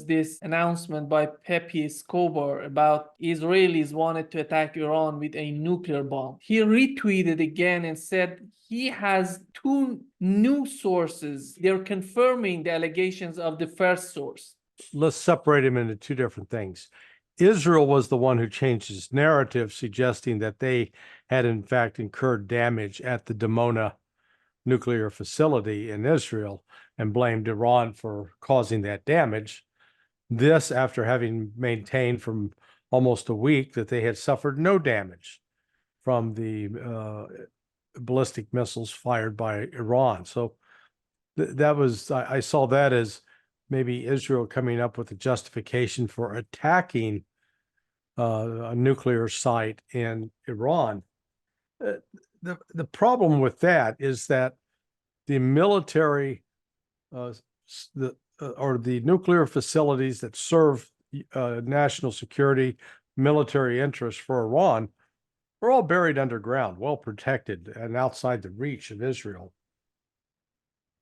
this announcement by Pepe Escobar about Israelis wanted to attack Iran with a nuclear bomb. He retweeted again and said he has two new sources. They're confirming the allegations of the first source. Let's separate them into two different things. Israel was the one who changed his narrative, suggesting that they had in fact incurred damage at the Dimona nuclear facility in Israel and blamed Iran for causing that damage. This after having maintained from almost a week that they had suffered no damage from the ballistic missiles fired by Iran. So that was, I saw that as maybe Israel coming up with a justification for attacking a nuclear site in Iran. The problem with that is that the military or the nuclear facilities that serve national security, military interests for Iran are all buried underground, well protected, and outside the reach of Israel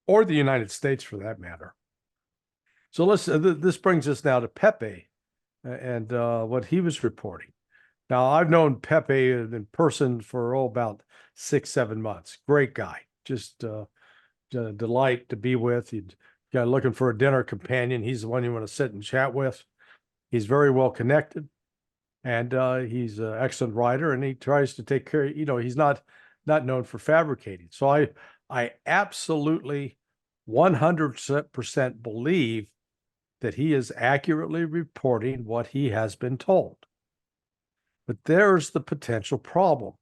or the United States for that matter. So this brings us now to Pepe and what he was reporting. Now, I've known Pepe in person for about 6-7 months. Great guy, just a delight to be with. You're looking for a dinner companion. He's the one you want to sit and chat with. He's very well connected, and he's an excellent writer, and he tries to take care. He's not known for fabricating. So I absolutely 100% believe that he is accurately reporting what he has been told. But there's the potential problem.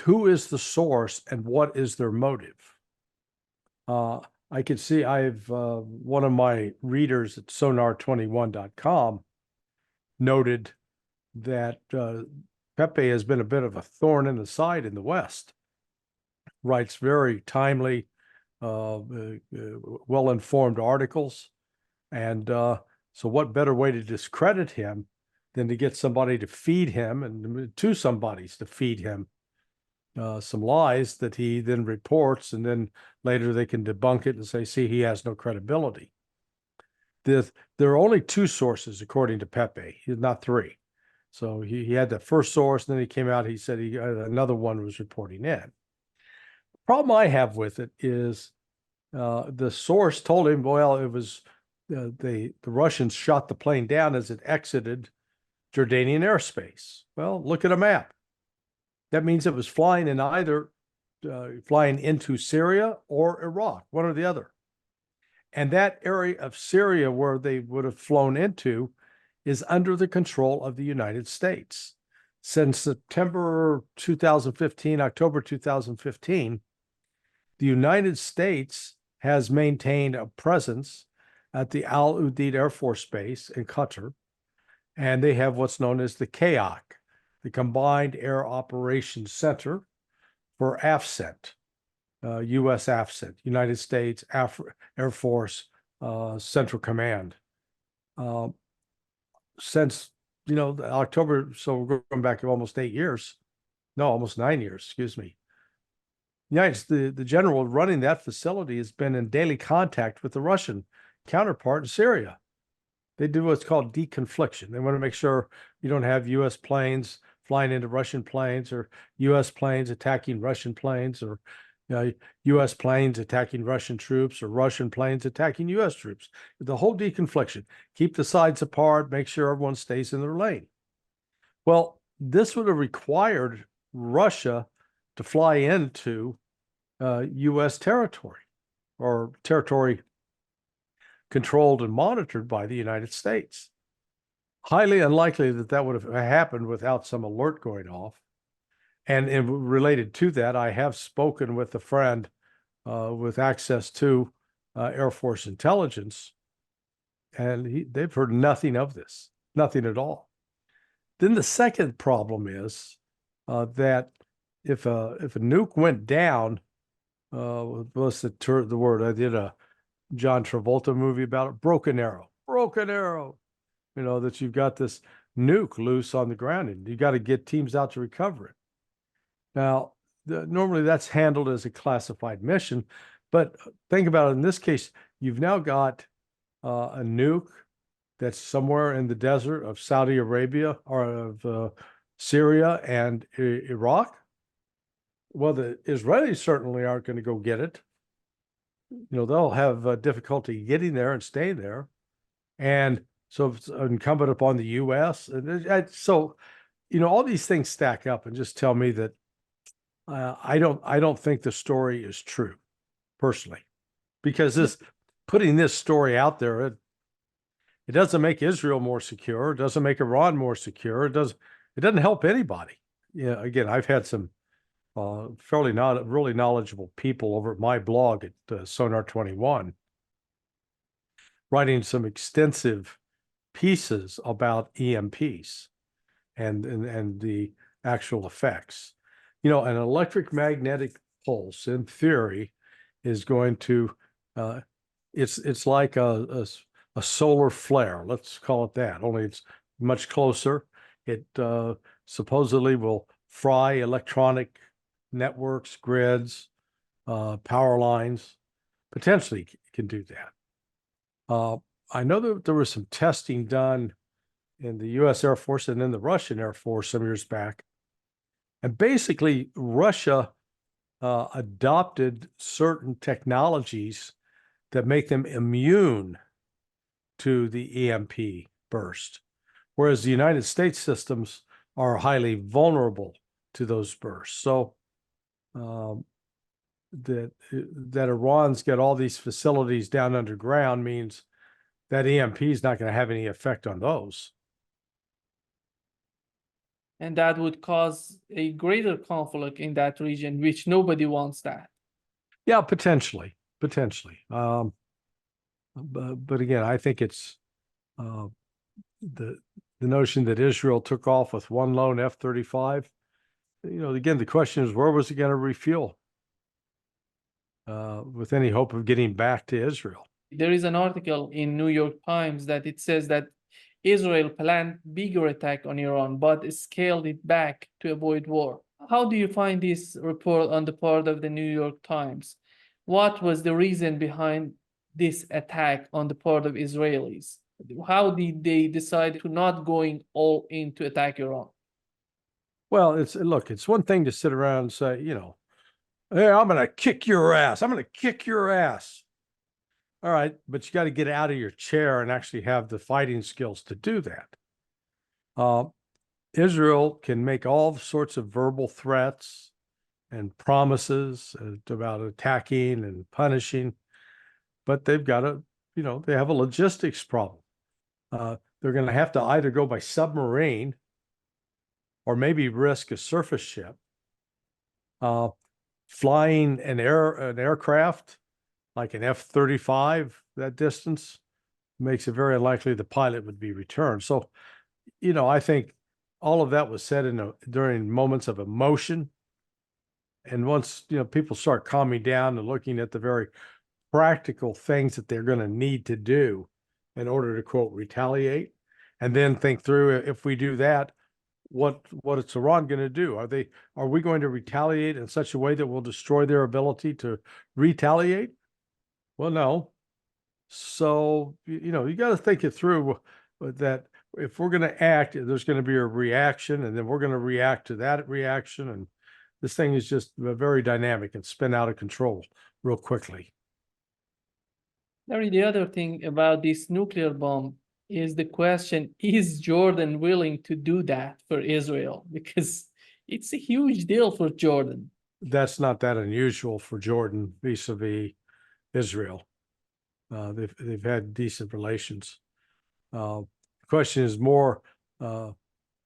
Who is the source and what is their motive? I could see I've one of my readers at sonar21.com noted that Pepe has been a bit of a thorn in the side in the West. Writes very timely, well-informed articles. And so what better way to discredit him than to get somebody to feed him and two somebodies to feed him some lies that he then reports, and then later they can debunk it and say, see, he has no credibility. There are only two sources, according to Pepe, not three. So he had the first source, and then he came out, he said another one was reporting in. The problem I have with it is the source told him, well, it was the Russians shot the plane down as it exited Jordanian airspace. Well, look at a map. That means it was flying in either flying into Syria or Iraq, one or the other. And that area of Syria where they would have flown into is under the control of the United States. Since September 2015, October 2015, the United States has maintained a presence at the Al Udeid Air Force Base in Qatar, and they have what's known as the CAOC, the Combined Air Operations Center for AFCENT, U.S. AFCENT, United States Air Force Central Command. Since, October, so we're going back almost 8 years. No, almost 9 years, excuse me. The general running that facility has been in daily contact with the Russian counterpart in Syria. They do what's called deconfliction. They want to make sure you don't have U.S. planes flying into Russian planes, or U.S. planes attacking Russian planes, or U.S. planes attacking Russian troops, or Russian planes attacking U.S. troops. The whole deconfliction. Keep the sides apart, make sure everyone stays in their lane. Well, this would have required Russia to fly into U.S. territory, or territory controlled and monitored by the United States. Highly unlikely that that would have happened without some alert going off. And related to that, I have spoken with a friend with access to Air Force intelligence, and they've heard nothing of this, nothing at all. Then the second problem is that if a nuke went down, what's the word? I did a John Travolta movie about it, broken arrow, that you've got this nuke loose on the ground and you got to get teams out to recover it. Now, normally that's handled as a classified mission, but think about it. In this case, you've now got a nuke that's somewhere in the desert of Saudi Arabia or of Syria and Iraq? Well, the Israelis certainly aren't going to go get it. They'll have difficulty getting there and staying there. And so it's incumbent upon the U.S. And so, all these things stack up and just tell me that I don't think the story is true, personally, because putting this story out there, it doesn't make Israel more secure. It doesn't make Iran more secure. It doesn't help anybody. Yeah. Again, I've had some really knowledgeable people over at my blog at Sonar 21 writing some extensive pieces about EMPs and the actual effects. An electric magnetic pulse, in theory, is going to it's like a solar flare, let's call it that, only it's much closer. It supposedly will fry electronic networks, grids, power lines, potentially can do that. I know that there was some testing done in the U.S. Air Force and in the Russian Air Force some years back. And basically, Russia adopted certain technologies that make them immune to the EMP burst, whereas the United States systems are highly vulnerable to those bursts. So that Iran's got all these facilities down underground means that EMP is not going to have any effect on those. And that would cause a greater conflict in that region, which nobody wants that. Yeah, potentially. But again, I think it's the notion that Israel took off with one lone F-35. Again, the question is, where was it going to refuel with any hope of getting back to Israel? There is an article in New York Times that it says that Israel planned bigger attack on Iran, but scaled it back to avoid war. How do you find this report on the part of the New York Times? What was the reason behind this attack on the part of Israelis? How did they decide to not going all in to attack Iran? Well, it's one thing to sit around and say, hey, I'm going to kick your ass. I'm going to kick your ass. All right, but you got to get out of your chair and actually have the fighting skills to do that. Israel can make all sorts of verbal threats and promises about attacking and punishing, but they've got they have a logistics problem. They're going to have to either go by submarine or maybe risk a surface ship. Flying an aircraft like an F-35, that distance makes it very unlikely the pilot would be returned. So, I think all of that was said during moments of emotion. And once, people start calming down and looking at the very practical things that they're going to need to do in order to, quote, retaliate, and then think through, if we do that, what is Iran going to do? Are we going to retaliate in such a way that will destroy their ability to retaliate? Well, no. So, you got to think it through, that if we're going to act, there's going to be a reaction, and then we're going to react to that reaction. And this thing is just very dynamic and spin out of control real quickly. Larry, the other thing about this nuclear bomb is the question, is Jordan willing to do that for Israel? Because it's a huge deal for Jordan. That's not that unusual for Jordan vis-a-vis Israel. They've had decent relations. The question is more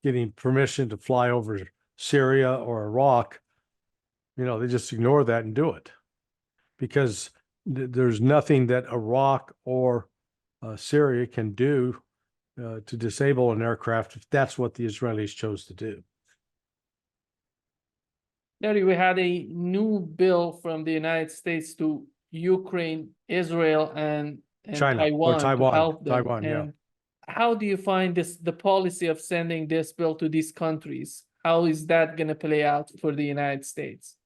getting permission to fly over Syria or Iraq. They just ignore that and do it, because there's nothing that Iraq or Syria can do to disable an aircraft if that's what the Israelis chose to do. Larry, we had a new bill from the United States to Ukraine, Israel, and China, Taiwan, Taiwan, to help them. Taiwan, and yeah. How do you find the policy of sending this bill to these countries? How is that going to play out for the United States?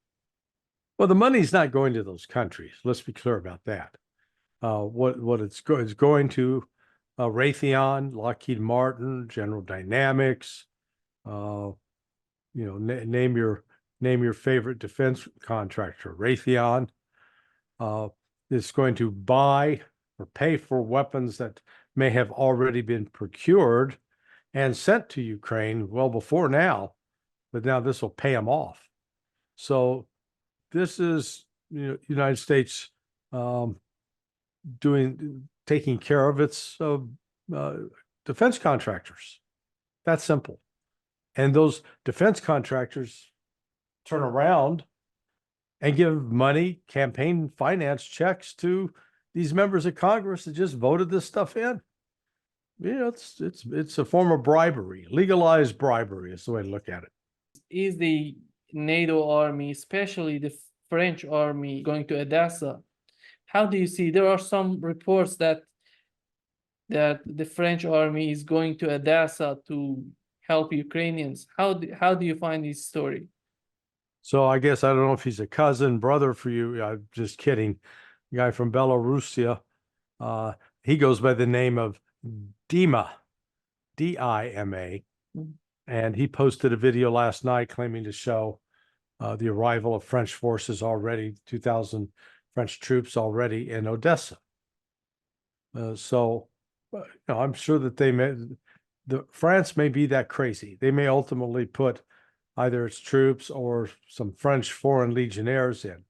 Well, the money's not going to those countries. Let's be clear about that. What it's going to Raytheon, Lockheed Martin, General Dynamics, name your favorite defense contractor. Raytheon is going to buy or pay for weapons that may have already been procured and sent to Ukraine well before now, but now this will pay them off. So this is United States taking care of its defense contractors. That's simple. And those defense contractors turn around and give money, campaign finance checks to these members of Congress that just voted this stuff in. It's a form of bribery. Legalized bribery is the way to look at it. Is the NATO army, especially the French army, going to Odessa? How do you see? There are some reports that the French army is going to Odessa to help Ukrainians. How do you find this story? So I guess I don't know if he's a cousin, brother for you. I'm just kidding. The guy from Belarusia. He goes by the name of Dima, D-I-M-A. And he posted a video last night claiming to show the arrival of French forces already, 2,000 French troops already in Odessa. So I'm sure that France may be that crazy. They may ultimately put either its troops or some French foreign legionnaires in.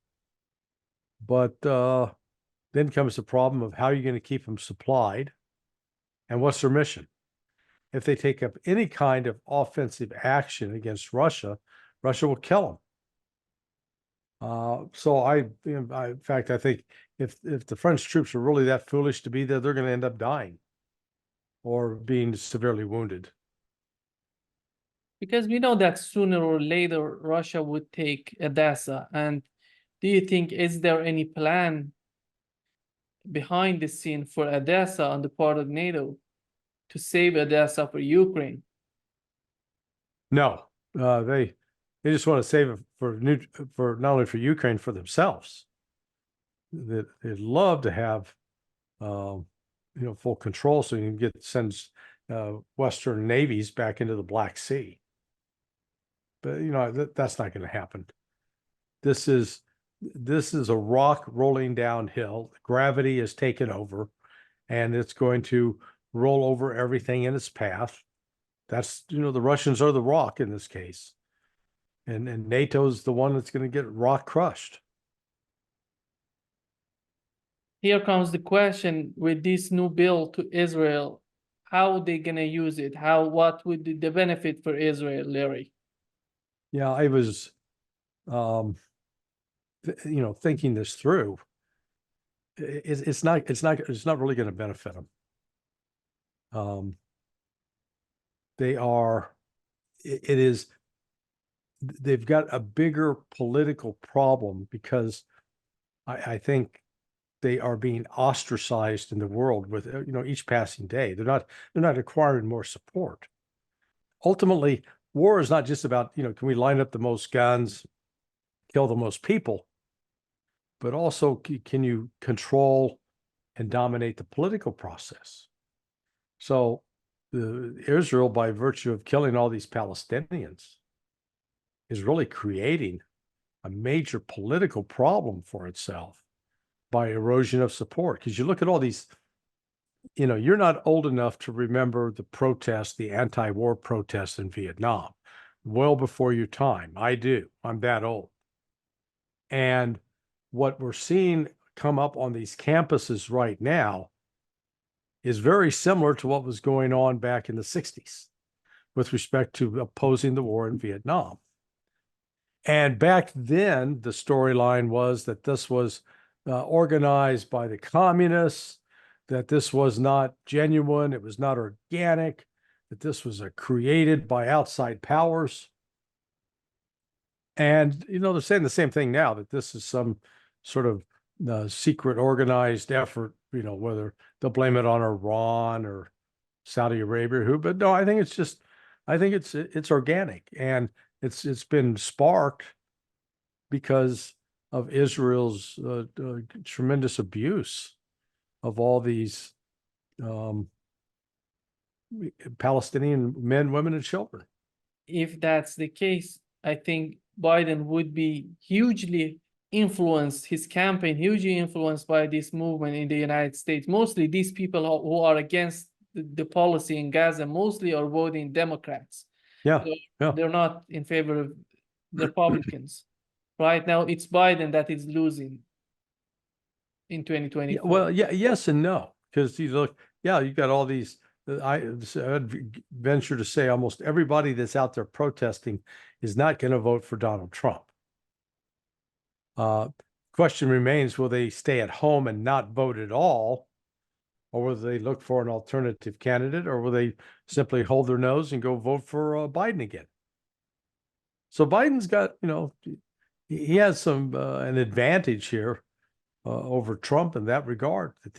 But then comes the problem of how you're going to keep them supplied and what's their mission. If they take up any kind of offensive action against Russia, Russia will kill them. So in fact, I think if the French troops are really that foolish to be there, they're going to end up dying or being severely wounded. Because we know that sooner or later Russia would take Odessa. And do you think, is there any plan behind the scene for Odessa on the part of NATO to save Odessa for Ukraine? No, they just want to save it for not only for Ukraine, for themselves. They'd love to have full control, so you can send Western navies back into the Black Sea. But that's not going to happen. This is a rock rolling downhill. Gravity has taken over, and it's going to roll over everything in its path. That's the Russians are the rock in this case, and NATO's the one that's going to get rock crushed. Here comes the question with this new bill to Israel. How are they going to use it? What would be the benefit for Israel, Larry? Yeah, I was, thinking this through. It's not really going to benefit them. They've got a bigger political problem because I think they are being ostracized in the world with each passing day. They're not acquiring more support. Ultimately, war is not just about can we line up the most guns, kill the most people, but also can you control and dominate the political process. So Israel, by virtue of killing all these Palestinians, is really creating a major political problem for itself by erosion of support. Because you look at all these, you're not old enough to remember the protests, the anti-war protests in Vietnam, well before your time. I do. I'm that old. And what we're seeing come up on these campuses right now is very similar to what was going on back in the 60s with respect to opposing the war in Vietnam. And back then, the storyline was that this was organized by the communists, that this was not genuine, it was not organic, that this was created by outside powers. And, they're saying the same thing now, that this is some sort of secret organized effort, whether they'll blame it on Iran or Saudi Arabia or who, but no, I think it's organic, and it's been sparked because of Israel's tremendous abuse of all these Palestinian men, women, and children. If that's the case, I think Biden would be hugely influenced, his campaign hugely influenced by this movement in the United States. Mostly these people who are against the policy in Gaza mostly are voting Democrats. Yeah, yeah. They're not in favor of the Republicans. Right now, it's Biden that is losing in 2024. Well, yeah, yes and no, because you look, yeah, you got all these. I'd venture to say almost everybody that's out there protesting is not going to vote for Donald Trump. Question remains: will they stay at home and not vote at all, or will they look for an alternative candidate, or will they simply hold their nose and go vote for Biden again? So Biden's got, he has some an advantage here over Trump in that regard. That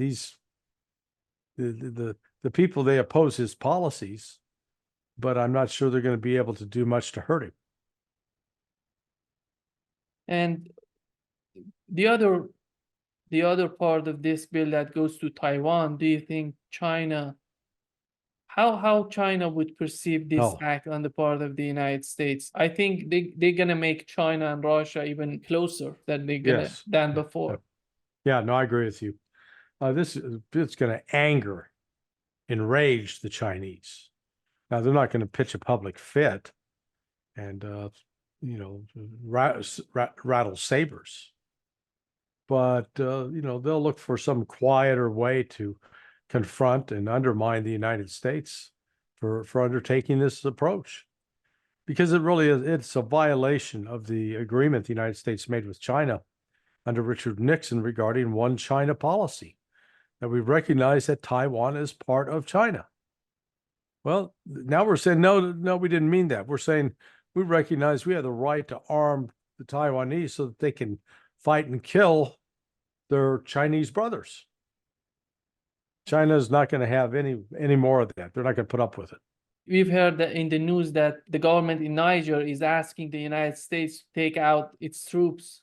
the people, they oppose his policies, but I'm not sure they're going to be able to do much to hurt him. And the other part of this bill that goes to Taiwan, do you think China, how China would perceive this act on the part of the United States? I think they're gonna make China and Russia even closer than than before. Yeah, no, I agree with you. It's going to enrage the Chinese. Now they're not going to pitch a public fit and rattle sabers, but they'll look for some quieter way to confront and undermine the United States for undertaking this approach, because it really is, it's a violation of the agreement the United States made with China under Richard Nixon regarding one China policy, that we recognize that Taiwan is part of China. Well, now we're saying, no, we didn't mean that. We're saying we recognize we have the right to arm the Taiwanese so that they can fight and kill their Chinese brothers. China is not going to have any more of that. They're not going to put up with it. We've heard that in the news that the government in Niger is asking the United States to take out its troops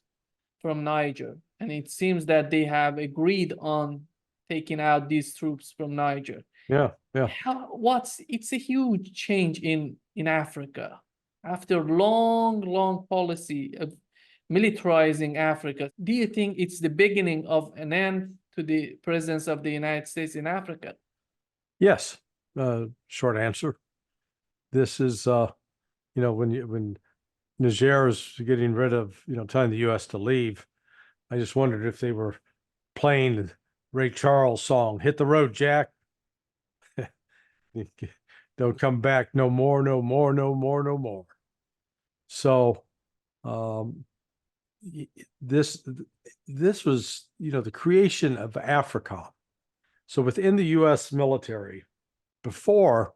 from Niger. And it seems that they have agreed on taking out these troops from Niger. Yeah, yeah. It's a huge change in Africa. After long policy of militarizing Africa, do you think it's the beginning of an end to the presence of the United States in Africa? Yes. Short answer. This is, when Niger is getting rid of, telling the U.S. to leave, I just wondered if they were playing the Ray Charles song, "Hit the Road, Jack." Don't come back no more, no more, no more, no more. So this was, the creation of AFRICOM. So within the U.S. military, before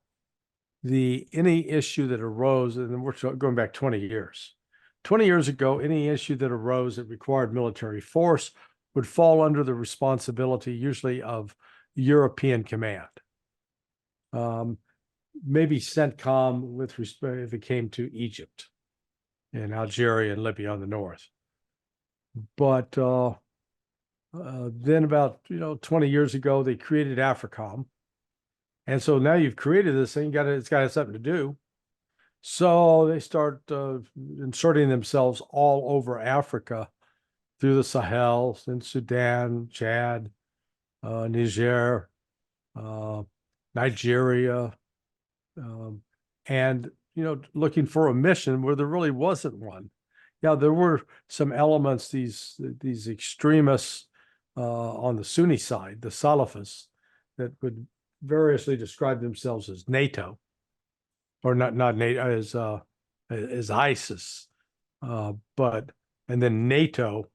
any issue that arose, and we're going back 20 years. 20 years ago, any issue that arose that required military force would fall under the responsibility usually of European command. Maybe CENTCOM with respect if it came to Egypt and Algeria and Libya on the north. But then about 20 years ago, they created AFRICOM. And so now you've created this thing, it's got something to do. So they start inserting themselves all over Africa through the Sahel, in Sudan, Chad, Niger, Nigeria, and looking for a mission where there really wasn't one. Yeah, there were some elements, these extremists on the Sunni side, the Salafists, that would variously describe themselves as NATO, or not NATO, as ISIS, and then NATO,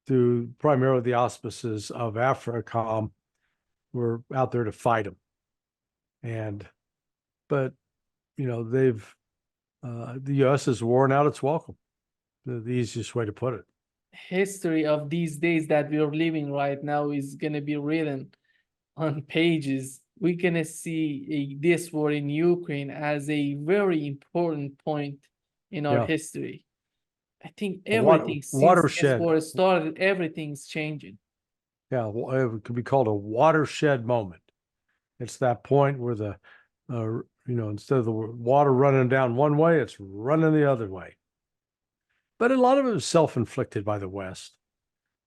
through primarily the auspices of AFRICOM, were out there to fight them. But they've the U.S. has worn out its welcome. The easiest way to put it. History of these days that we're living right now is going to be written on pages. We're going to see this war in Ukraine as a very important point in our history. I think everything since this war started, everything's changing. Yeah, it could be called a watershed moment. It's that point where the instead of the water running down one way, it's running the other way. But a lot of it was self-inflicted by the West.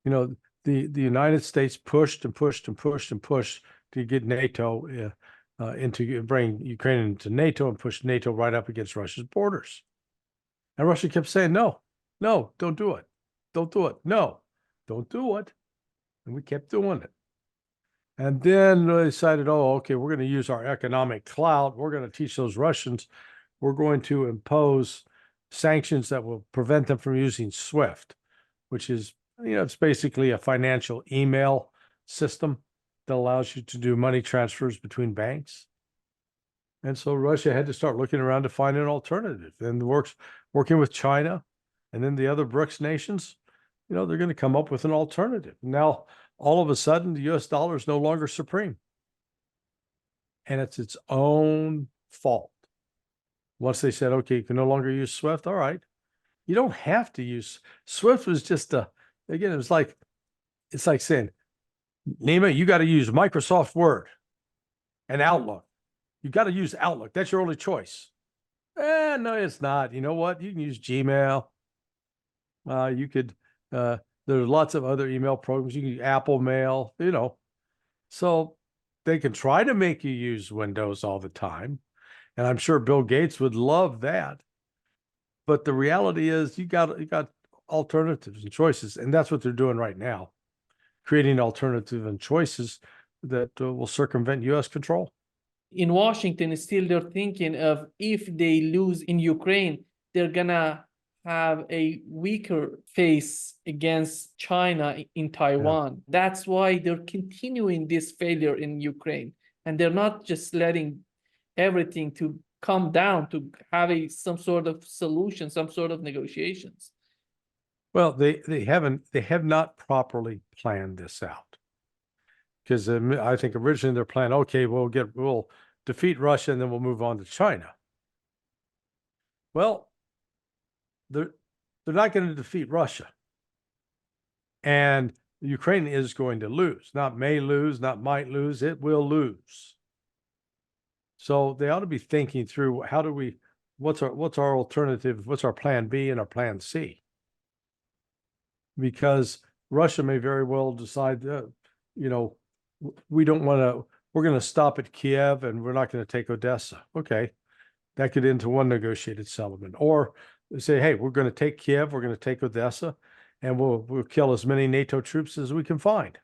The United States pushed and pushed and pushed and pushed to get NATO bring Ukraine into NATO and push NATO right up against Russia's borders. And Russia kept saying, no, don't do it. Don't do it. No, don't do it. And we kept doing it. And then they decided, oh, okay, we're going to use our economic clout. We're going to teach those Russians. We're going to impose sanctions that will prevent them from using SWIFT, which is, it's basically a financial email system that allows you to do money transfers between banks. And so Russia had to start looking around to find an alternative. And working with China and then the other BRICS nations, they're going to come up with an alternative. Now, all of a sudden, the US dollar is no longer supreme. And it's its own fault. Once they said, okay, you can no longer use SWIFT, all right. You don't have to use SWIFT. Was just again, it's like saying, Nima, you got to use Microsoft Word and Outlook. You got to use Outlook. That's your only choice. No, it's not. You know what? You can use Gmail. You could, there's lots of other email programs. You can use Apple Mail, So they can try to make you use Windows all the time. And I'm sure Bill Gates would love that. But the reality is you got alternatives and choices. And that's what they're doing right now, creating alternatives and choices that will circumvent U.S. control. In Washington, still they're thinking of if they lose in Ukraine, they're gonna have a weaker face against China in Taiwan. Yeah. That's why they're continuing this failure in Ukraine. And they're not just letting everything to come down to have some sort of solution, some sort of negotiations. Well, they have not properly planned this out. Because I think originally their plan, okay, we'll defeat Russia and then we'll move on to China. Well, they're not going to defeat Russia. And Ukraine is going to lose. Not may lose, not might lose, it will lose. So they ought to be thinking through what's our alternative, what's our plan B and our plan C? Because Russia may very well decide, we don't want to, we're going to stop at Kiev and we're not going to take Odessa. Okay. That could end to one negotiated settlement. Or they say, hey, we're going to take Kiev, we're going to take Odessa, and we'll kill as many NATO troops as we can find.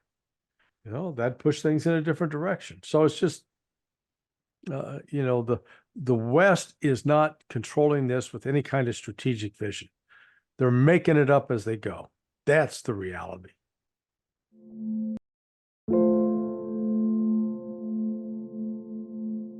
That push things in a different direction. So it's just, the West is not controlling this with any kind of strategic vision. They're making it up as they go. That's the reality.